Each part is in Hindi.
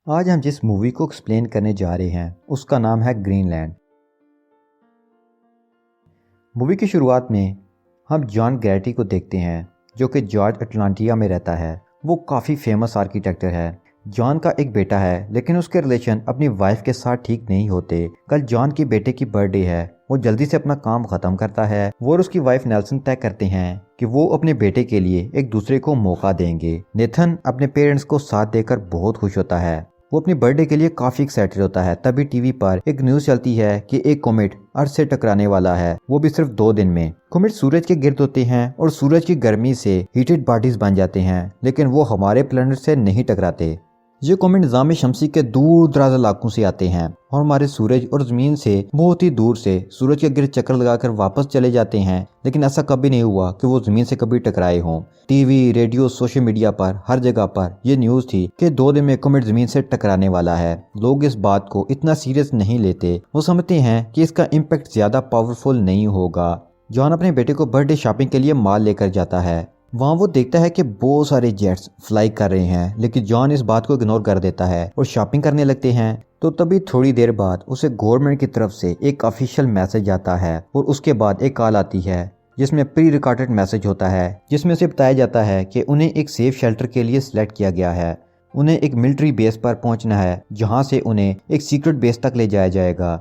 आज हम जिस मूवी को एक्सप्लेन करने जा रहे हैं उसका नाम है ग्रीनलैंड। मूवी की शुरुआत में हम जॉन गैरेटी को देखते हैं जो कि जॉर्ज अटलांटिया में रहता है। वो काफ़ी फेमस आर्किटेक्टर है। जॉन का एक बेटा है लेकिन उसके रिलेशन अपनी वाइफ के साथ ठीक नहीं होते। कल जॉन की बेटे की बर्थडे है। वो जल्दी से अपना काम ख़त्म करता है। वो और उसकी वाइफ नेल्सन तय करते हैं कि वो अपने बेटे के लिए एक दूसरे को मौका देंगे। नेथन अपने पेरेंट्स को साथ देकर बहुत खुश होता है। वो अपनी बर्थडे के लिए काफी एक्साइटेड होता है। तभी टीवी पर एक न्यूज चलती है कि एक कॉमेट अर्थ से टकराने वाला है, वो भी सिर्फ 2 दिन में। कॉमेट सूरज के गिर्द होते हैं और सूरज की गर्मी से हीटेड बॉडीज बन जाते हैं, लेकिन वो हमारे प्लेनेट से नहीं टकराते। ये कॉमेट निज़ाम शमसी के दूर दराज इलाकों से आते हैं और हमारे सूरज और ज़मीन से बहुत ही दूर से सूरज के गिर्द चक्कर लगाकर वापस चले जाते हैं, लेकिन ऐसा कभी नहीं हुआ कि वो ज़मीन से कभी टकराए हों। टीवी, रेडियो, सोशल मीडिया पर हर जगह पर यह न्यूज़ थी कि 2 दिन में कॉमेट ज़मीन से टकराने वाला है। लोग इस बात को इतना सीरियस नहीं लेते। वो समझते हैं कि इसका इम्पैक्ट ज़्यादा पावरफुल नहीं होगा। जॉन अपने बेटे को बर्थडे शॉपिंग के लिए मॉल लेकर जाता है। वहाँ वो देखता है कि बहुत सारे जेट्स फ्लाई कर रहे हैं, लेकिन जॉन इस बात को इग्नोर कर देता है और शॉपिंग करने लगते हैं। तो तभी थोड़ी देर बाद उसे गवर्नमेंट की तरफ से एक ऑफिशियल मैसेज आता है और उसके बाद एक कॉल आती है जिसमें प्री रिकॉर्डेड मैसेज होता है, जिसमें से बताया जाता है कि उन्हें एक सेफ शेल्टर के लिए सिलेक्ट किया गया है। उन्हें एक मिलिट्री बेस पर पहुंचना है जहां से उन्हें एक सीक्रेट बेस तक ले जाया जाएगा।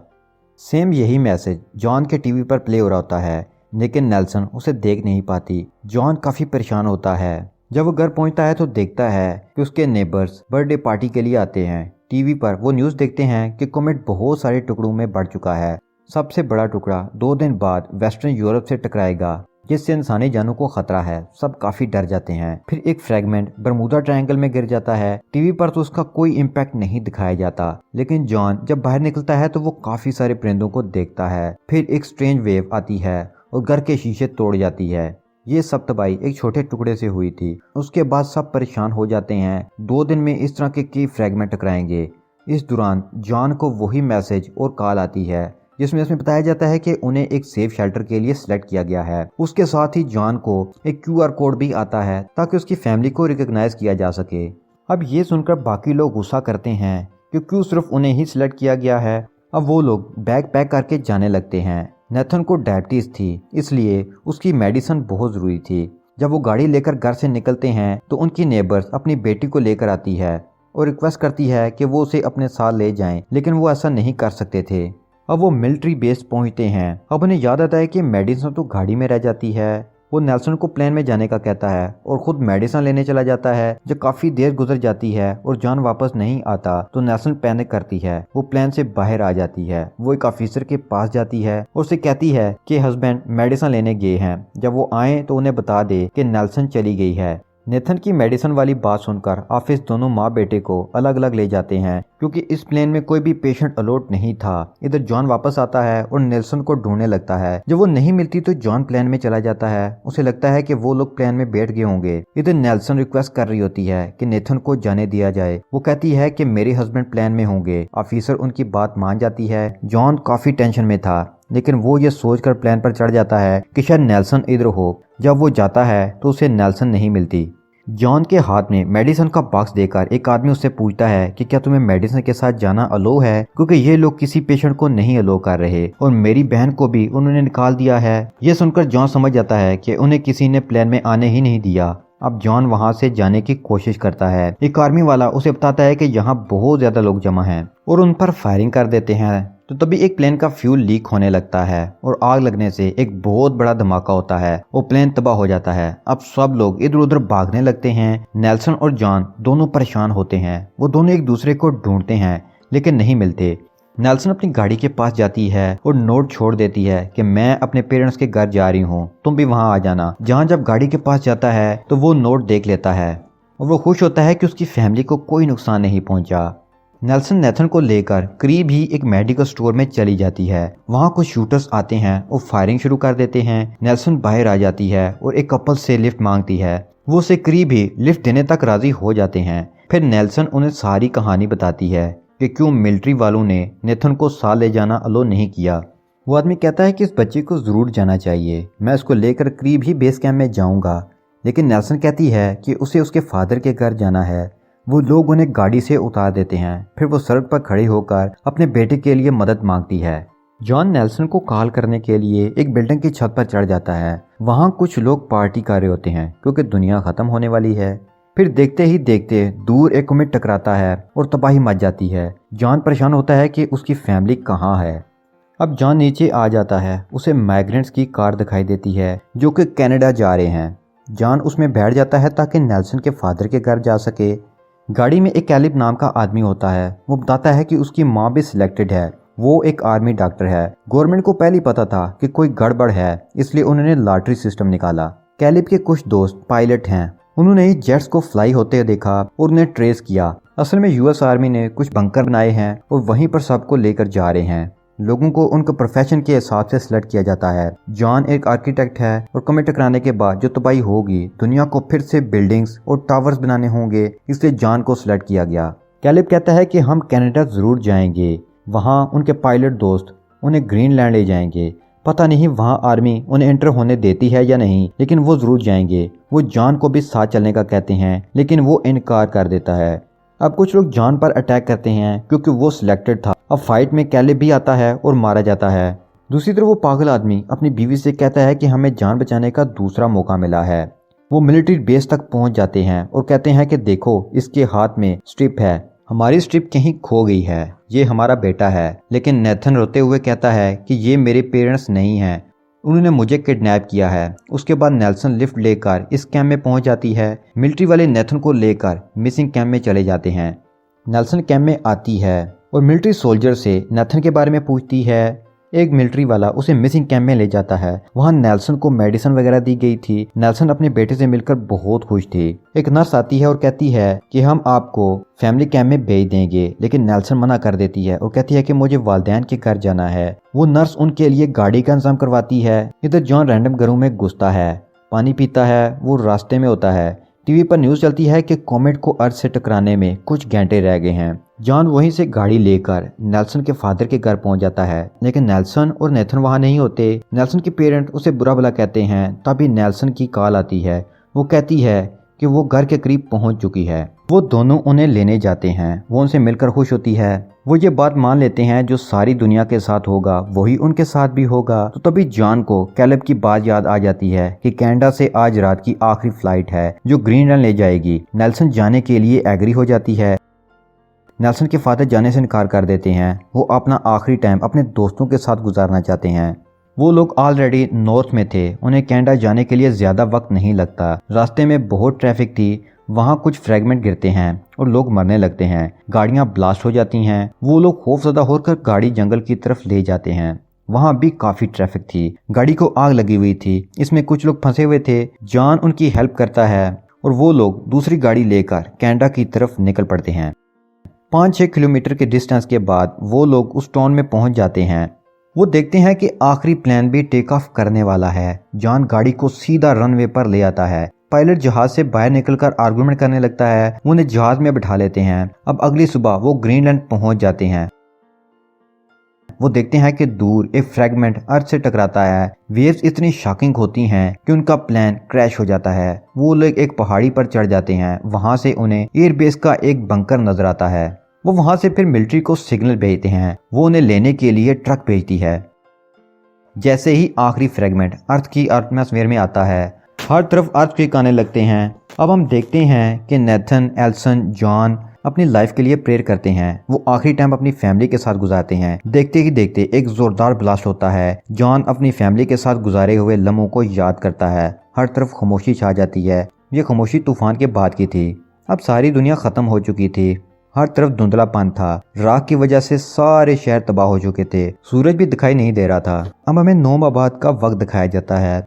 सेम यही मैसेज जॉन के टीवी पर प्ले हो रहा होता है, लेकिन नेल्सन उसे देख नहीं पाती। जॉन काफ़ी परेशान होता है। जब वो घर पहुंचता है तो देखता है कि उसके नेबर्स बर्थडे पार्टी के लिए आते हैं। टीवी पर वो न्यूज़ देखते हैं कि कॉमेट बहुत सारे टुकड़ों में बढ़ चुका है। सबसे बड़ा टुकड़ा 2 दिन बाद वेस्टर्न यूरोप से टकराएगा, जिससे इंसानी जानों को खतरा है। सब काफी डर जाते हैं। फिर एक फ्रैगमेंट बरमूदा ट्रायंगल में गिर जाता है। टीवी पर तो उसका कोई इम्पैक्ट नहीं दिखाया जाता, लेकिन जॉन जब बाहर निकलता है तो वो काफी सारे परिंदों को देखता है। फिर एक स्ट्रेंज वेव आती है और घर के शीशे तोड़ जाती है। ये सब तबाही एक छोटे टुकड़े से हुई थी। उसके बाद सब परेशान हो जाते हैं। 2 दिन में इस तरह के कई फ्रैगमेंट टकराएंगे। इस दौरान जॉन को वही मैसेज और कॉल आती है जिसमें बताया जाता है कि उन्हें एक सेफ शेल्टर के लिए सिलेक्ट किया गया है। उसके साथ ही जॉन को एक QR कोड भी आता है ताकि उसकी फैमिली को रिकॉग्नाइज किया जा सके। अब ये सुनकर बाकी लोग गुस्सा करते हैं कि क्यों सिर्फ उन्हें ही सिलेक्ट किया गया है। अब वो लोग बैग पैक करके जाने लगते हैं। नेथन को डायबिटीज थी, इसलिए उसकी मेडिसिन बहुत ज़रूरी थी। जब वो गाड़ी लेकर घर से निकलते हैं तो उनकी नेबर्स अपनी बेटी को लेकर आती है और रिक्वेस्ट करती है कि वो उसे अपने साथ ले जाएं, लेकिन वो ऐसा नहीं कर सकते थे। अब वो मिलिट्री बेस पहुंचते हैं। अब उन्हें याद आता है कि मेडिसिन तो गाड़ी में रह जाती है। वो नेल्सन को प्लेन में जाने का कहता है और खुद मेडिसिन लेने चला जाता है। जब काफी देर गुजर जाती है और जॉन वापस नहीं आता तो नेल्सन पैनिक करती है। वो प्लेन से बाहर आ जाती है। वो एक ऑफिसर के पास जाती है और उसे कहती है कि हस्बैंड मेडिसिन लेने गए हैं, जब वो आए तो उन्हें बता दे कि नेल्सन चली गई है। नेथन की मेडिसिन वाली बात सुनकर ऑफिस दोनों माँ बेटे को अलग अलग ले जाते हैं, क्योंकि इस प्लेन में कोई भी पेशेंट अलॉट नहीं था। इधर जॉन वापस आता है और नेल्सन को ढूंढने लगता है। जब वो नहीं मिलती तो जॉन प्लेन में चला जाता है। उसे लगता है कि वो लोग प्लेन में बैठ गए होंगे। इधर नेल्सन रिक्वेस्ट कर रही होती है कि नेथन को जाने दिया जाए। वो कहती है कि मेरे हस्बैंड प्लेन में होंगे। ऑफिसर उनकी बात मान जाती है। जॉन काफी टेंशन में था, लेकिन वो ये सोचकर प्लेन पर चढ़ जाता है कि शायद नेल्सन इधर हो। जब वो जाता है तो उसे नेल्सन नहीं मिलती। जॉन के हाथ में मेडिसिन का बॉक्स देकर एक आदमी उससे पूछता है कि क्या तुम्हें मेडिसिन के साथ जाना अलो है, क्योंकि ये लोग किसी पेशेंट को नहीं अलो कर रहे और मेरी बहन को भी उन्होंने निकाल दिया है। ये सुनकर जॉन समझ जाता है कि उन्हें किसी ने प्लेन में आने ही नहीं दिया। अब जॉन वहां से जाने की कोशिश करता है। एक आर्मी वाला उसे बताता है कि यहाँ बहुत ज्यादा लोग जमा हैं और उन पर फायरिंग कर देते हैं। तो तभी एक प्लेन का फ्यूल लीक होने लगता है और आग लगने से एक बहुत बड़ा धमाका होता है। वो प्लेन तबाह हो जाता है। अब सब लोग इधर उधर भागने लगते हैं। नेल्सन और जॉन दोनों परेशान होते हैं। वो दोनों एक दूसरे को ढूंढते हैं लेकिन नहीं मिलते। नेल्सन अपनी गाड़ी के पास जाती है और नोट छोड़ देती है कि मैं अपने पेरेंट्स के घर जा रही हूँ, तुम भी वहाँ आ जाना। जहाँ जब गाड़ी के पास जाता है तो वो नोट देख लेता है और वो खुश होता है कि उसकी फैमिली को कोई नुकसान नहीं पहुँचा। नेल्सन नेथन को लेकर करीब ही एक मेडिकल स्टोर में चली जाती है। वहाँ कुछ शूटर्स आते हैं और फायरिंग शुरू कर देते हैं। नेल्सन बाहर आ जाती है और एक कपल से लिफ्ट मांगती है। वो उसे करीब ही लिफ्ट देने तक राजी हो जाते हैं। फिर नेल्सन उन्हें सारी कहानी बताती है कि क्यों मिलिट्री वालों ने नेथन को साथ ले जाना अलो नहीं किया। वो आदमी कहता है कि इस बच्चे को जरूर जाना चाहिए, मैं उसको लेकर करीब ही बेस कैंप में जाऊंगा। लेकिन नेल्सन कहती है कि उसे उसके फादर के घर जाना है। वो लोग उन्हें गाड़ी से उतार देते हैं। फिर वो सड़क पर खड़े होकर अपने बेटे के लिए मदद मांगती है। जॉन नेल्सन को कॉल करने के लिए एक बिल्डिंग की छत पर चढ़ जाता है। वहाँ कुछ लोग पार्टी कर रहे होते हैं क्योंकि दुनिया खत्म होने वाली है। फिर देखते ही देखते दूर एक कोमेट टकराता है और तबाही मच जाती है। जॉन परेशान होता है कि उसकी फैमिली कहाँ है। अब जॉन नीचे आ जाता है। उसे माइग्रेंट्स की कार दिखाई देती है जो कि कनाडा जा रहे हैं। जॉन उसमें बैठ जाता है ताकि नेल्सन के फादर के घर जा सके। गाड़ी में एक कैलिब नाम का आदमी होता है। वो बताता है कि उसकी माँ भी सिलेक्टेड है। वो एक आर्मी डॉक्टर है। गवर्नमेंट को पहले ही पता था कि कोई गड़बड़ है, इसलिए उन्होंने लॉटरी सिस्टम निकाला। कैलिब के कुछ दोस्त पायलट हैं। उन्होंने ही जेट्स को फ्लाई होते देखा और उन्हें ट्रेस किया। असल में यूएस आर्मी ने कुछ बंकर बनाए हैं और वहीं पर सबको लेकर जा रहे हैं। लोगों को उनके प्रोफेशन के हिसाब से सिलेक्ट किया जाता है। जॉन एक आर्किटेक्ट है और कमेट टकराने के बाद जो तबाही होगी, दुनिया को फिर से बिल्डिंग्स और टावर्स बनाने होंगे, इसलिए जॉन को सिलेक्ट किया गया। कैलिब कहता है कि हम कनाडा जरूर जाएंगे। वहाँ उनके पायलट दोस्त उन्हें ग्रीनलैंड ले जाएंगे। पता नहीं वहाँ आर्मी उन्हें एंटर होने देती है या नहीं, लेकिन वो जरूर जाएंगे। वो जॉन को भी साथ चलने का कहते हैं, लेकिन वो इनकार कर देता है। अब कुछ लोग जॉन पर अटैक करते हैं क्योंकि वो सिलेक्टेड था। अब फाइट में कैलिब भी आता है और मारा जाता है। दूसरी तरफ वो पागल आदमी अपनी बीवी से कहता है कि हमें जान बचाने का दूसरा मौका मिला है। वो मिलिट्री बेस तक पहुंच जाते हैं और कहते हैं कि देखो, इसके हाथ में स्ट्रिप है, हमारी स्ट्रिप कहीं खो गई है, ये हमारा बेटा है। लेकिन नेथन रोते हुए कहता है कि ये मेरे पेरेंट्स नहीं हैं, उन्होंने मुझे किडनैप किया है। उसके बाद नेल्सन लिफ्ट लेकर इस कैंप में पहुंच जाती है। मिलिट्री वाले नेथन को लेकर मिसिंग कैंप में चले जाते हैं। नेल्सन कैंप में आती है और मिलिट्री सोल्जर से नेथन के बारे में पूछती है। एक मिलिट्री वाला उसे मिसिंग कैंप में ले जाता है। वहाँ नेल्सन को मेडिसिन वगैरह दी गई थी। नेल्सन अपने बेटे से मिलकर बहुत खुश थे। एक नर्स आती है और कहती है कि हम आपको फैमिली कैंप में भेज देंगे, लेकिन नेल्सन मना कर देती है और कहती है कि मुझे वालिदैन के घर जाना है। वो नर्स उनके लिए गाड़ी का इंतजाम करवाती है। इधर जॉन रैंडम घरों में घुसता है, पानी पीता है। वो रास्ते में होता है। टीवी पर न्यूज़ चलती है कि कॉमेट को अर्थ से टकराने में कुछ घंटे रह गए हैं। जॉन वहीं से गाड़ी लेकर नेल्सन के फादर के घर पहुंच जाता है, लेकिन नेल्सन और नेथन वहां नहीं होते। नेल्सन के पेरेंट उसे बुरा भला कहते हैं। तभी नेल्सन की कॉल आती है। वो कहती है कि वो घर के करीब पहुंच चुकी है। वो दोनों उन्हें लेने जाते हैं। वो उनसे मिलकर खुश होती है। वो ये बात मान लेते हैं जो सारी दुनिया के साथ होगा वही उनके साथ भी होगा। तो तभी जॉन को कैलेब की बात याद आ जाती है कि कनाडा से आज रात की आखिरी फ्लाइट है जो ग्रीनलैंड ले जाएगी। नेल्सन जाने के लिए एग्री हो जाती है। नेल्सन के फादर जाने से इनकार कर देते हैं। वो अपना आखिरी टाइम अपने दोस्तों के साथ गुजारना चाहते हैं। वो लोग ऑलरेडी नॉर्थ में थे। उन्हें कनाडा जाने के लिए ज़्यादा वक्त नहीं लगता। रास्ते में बहुत ट्रैफिक थी। वहाँ कुछ फ्रैगमेंट गिरते हैं और लोग मरने लगते हैं। गाड़ियाँ ब्लास्ट हो जाती हैं। वो लोग खौफजदा होकर गाड़ी जंगल की तरफ ले जाते हैं। वहाँ भी काफ़ी ट्रैफिक थी। गाड़ी को आग लगी हुई थी। इसमें कुछ लोग फंसे हुए थे। जॉन उनकी हेल्प करता है और वो लोग दूसरी गाड़ी लेकर कनाडा की तरफ निकल पड़ते हैं। 5-6 किलोमीटर के डिस्टेंस के बाद वो लोग उस टाउन में पहुंच जाते हैं। वो देखते हैं कि आखिरी प्लेन भी टेक ऑफ करने वाला है। जॉन गाड़ी को सीधा रनवे पर ले आता है। पायलट जहाज से बाहर निकलकर आर्गुमेंट करने लगता है। वो उन्हें जहाज में बिठा लेते हैं। अब अगली सुबह वो ग्रीनलैंड पहुंच जाते हैं। वो देखते हैं कि दूर एक फ्रैगमेंट अर्थ से टकराता है। वेव्स इतनी शॉकिंग होती हैं कि उनका प्लेन क्रैश हो जाता है। वो लोग एक पहाड़ी पर चढ़ जाते हैं। वहां से उन्हें एयरबेस का एक बंकर नजर आता है। वो वहां से फिर मिलिट्री को सिग्नल भेजते हैं। वो उन्हें लेने के लिए ट्रक भेजती है। जैसे ही आखिरी फ्रैगमेंट अर्थ की एटमॉस्फेयर में आता है, हर तरफ अर्थक्वेक आने लगते हैं। अब हम देखते हैं कि नेथन, एल्सन, जॉन अपनी लाइफ के लिए प्रेयर करते हैं। वो आखिरी टाइम अपनी फैमिली के साथ गुजारते हैं। देखते ही देखते एक जोरदार ब्लास्ट होता है। जॉन अपनी फैमिली के साथ गुजारे हुए लम्हों को याद करता है। हर तरफ खामोशी छा जाती है। ये खामोशी तूफान के बाद की थी। अब सारी दुनिया खत्म हो चुकी थी। हर तरफ धुंधलापन था। राख की वजह से सारे शहर तबाह हो चुके थे। सूरज भी दिखाई नहीं दे रहा था। अब हमें नोमाबाद का वक्त दिखाया जाता है।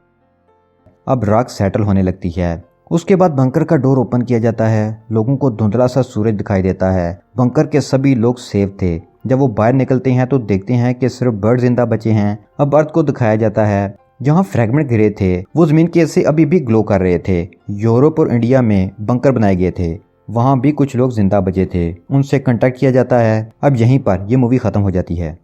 अब राख सेटल होने लगती है। उसके बाद बंकर का डोर ओपन किया जाता है। लोगों को धुंधला सा सूरज दिखाई देता है। बंकर के सभी लोग सेफ थे। जब वो बाहर निकलते हैं तो देखते हैं कि सिर्फ बर्ड जिंदा बचे हैं। अब अर्थ को दिखाया जाता है। जहाँ फ्रैगमेंट गिरे थे वो जमीन के से अभी भी ग्लो कर रहे थे। यूरोप और इंडिया में बंकर बनाए गए थे। वहाँ भी कुछ लोग जिंदा बचे थे। उनसे कांटेक्ट किया जाता है। अब यहीं पर यह मूवी खत्म हो जाती है।